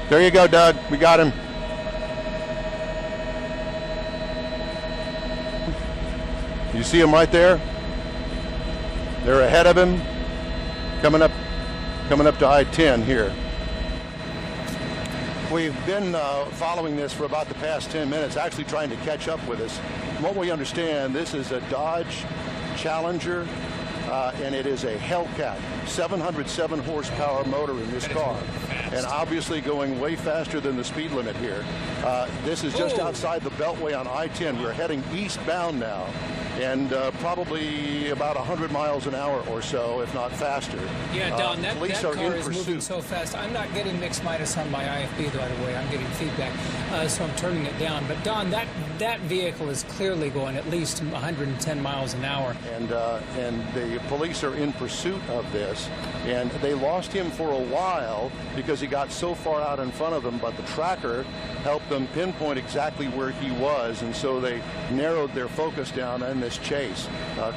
There you go, Doug. We got him. You see him right there? They're ahead of him, coming up to I-10 here. We've been following this for about the past 10 minutes, actually trying to catch up with us. From what we understand, this is a Dodge Challenger, and it is a Hellcat, 707 horsepower motor in this car, and obviously going way faster than the speed limit here. This is just outside the Beltway on I-10. We're heading eastbound now, and probably about 100 miles an hour or so, if not faster. Yeah, Don, that car is pursuit. moving so fast. I'm not getting mixed minus on my IFB, by the way. I'm getting feedback, so I'm turning it down. But, Don, that vehicle is clearly going at least 110 miles an hour. And the police are in pursuit of this, and they lost him for a while because he got so far out in front of them, but the tracker helped them pinpoint exactly where he was, and so they narrowed their focus down in this chase,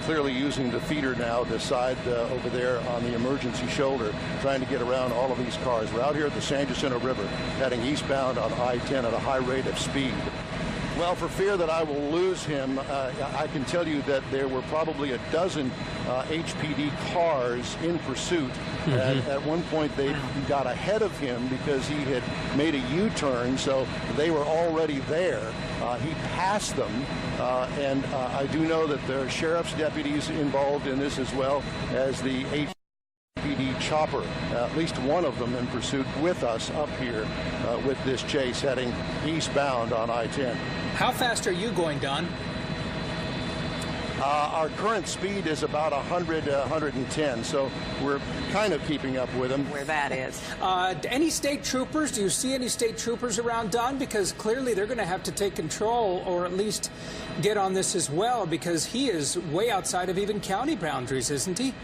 clearly using the feeder now to side over there on the emergency shoulder, trying to get around all of these cars. We're out here at the San Jacinto River, heading eastbound on I-10 at a high rate of speed. Well, for fear that I will lose him, I can tell you that there were probably a dozen HPD cars in pursuit. At one point, they got ahead of him because he had made a U-turn, so they were already there. He passed them, and I do know that there are sheriff's deputies involved in this as well as the HPD chopper, at least one of them in pursuit with us up here with this chase heading eastbound on I-10. How fast are you going, Don? Our current speed is about 100, 110, so we're kind of keeping up with him. Where that is. Any state troopers? Do you see any state troopers around, Don? Because clearly they're going to have to take control or at least get on this as well, because he is way outside of even county boundaries, isn't he?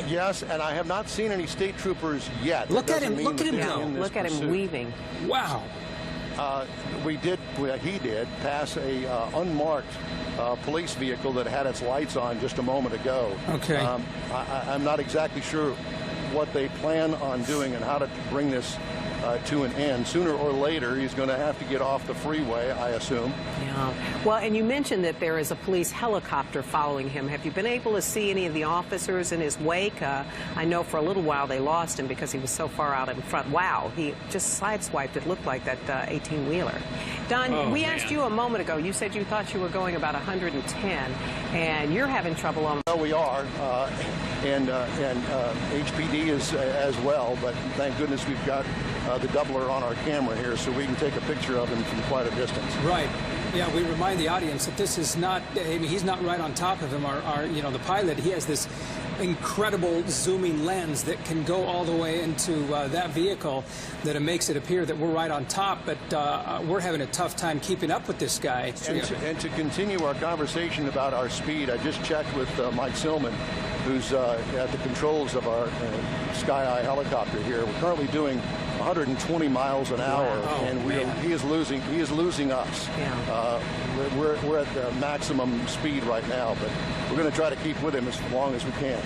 Yes, and I have not seen any state troopers yet. Look at him go. Look at him weaving. Wow. He did pass a unmarked police vehicle that had its lights on just a moment ago. Okay. I'm not exactly sure what they plan on doing and how to bring this to an end. Sooner or later, he's going to have to get off the freeway, I assume. Yeah. Well, and you mentioned that there is a police helicopter following him. Have you been able to see any of the officers in his wake? I know for a little while they lost him because he was so far out in front. Wow, he just sideswiped, it looked like, that 18-wheeler. Don, we asked you a moment ago, you said you thought you were going about 110, and you're having trouble on... Well, we are, and HPD is as well, but thank goodness we've got the doubler on our camera here so we can take a picture of him from quite a distance. Right. Yeah, we remind the audience that this is not, I mean, he's not right on top of him. The pilot, he has this incredible zooming lens that can go all the way into that vehicle that it makes it appear that we're right on top, but we're having a tough time keeping up with this guy. And to continue our conversation about our speed, I just checked with Mike Silman, who's at the controls of our Sky Eye helicopter here. We're currently doing 120 miles an hour, and he is losing us. Yeah. We're at the maximum speed right now, but we're going to try to keep with him as long as we can.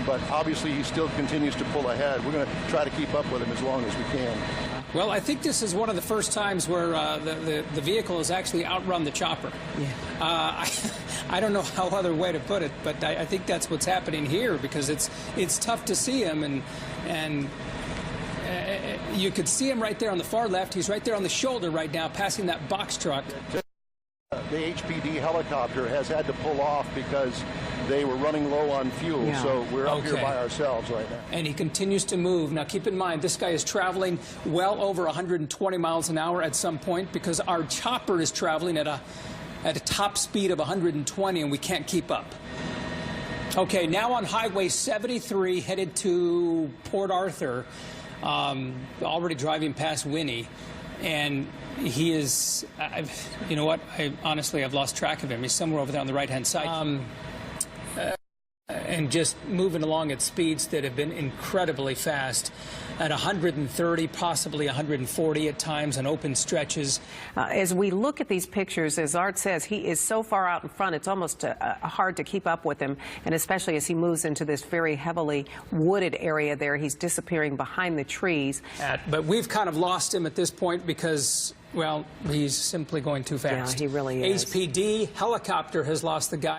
But obviously, he still continues to pull ahead. We're going to try to keep up with him as long as we can. Well, I think this is one of the first times where the vehicle has actually outrun the chopper. Yeah. I don't know how other way to put it, but I think that's what's happening here, because it's tough to see him, and you could see him right there on the far left. He's right there on the shoulder right now, passing that box truck. The HPD helicopter has had to pull off because they were running low on fuel, so we're up here by ourselves right now. And he continues to move. Now, keep in mind, this guy is traveling well over 120 miles an hour at some point, because our chopper is traveling at a top speed of 120, and we can't keep up. Okay, now on Highway 73, headed to Port Arthur, already driving past Winnie. And he is, you know what, I've lost track of him. He's somewhere over there on the right-hand side. and just moving along at speeds that have been incredibly fast, at 130, possibly 140 at times on open stretches. As we look at these pictures, as Art says, he is so far out in front, it's almost hard to keep up with him, and especially as he moves into this very heavily wooded area there, he's disappearing behind the trees. But we've kind of lost him at this point because, well, he's simply going too fast. Yeah, he really is. HPD helicopter has lost the guy.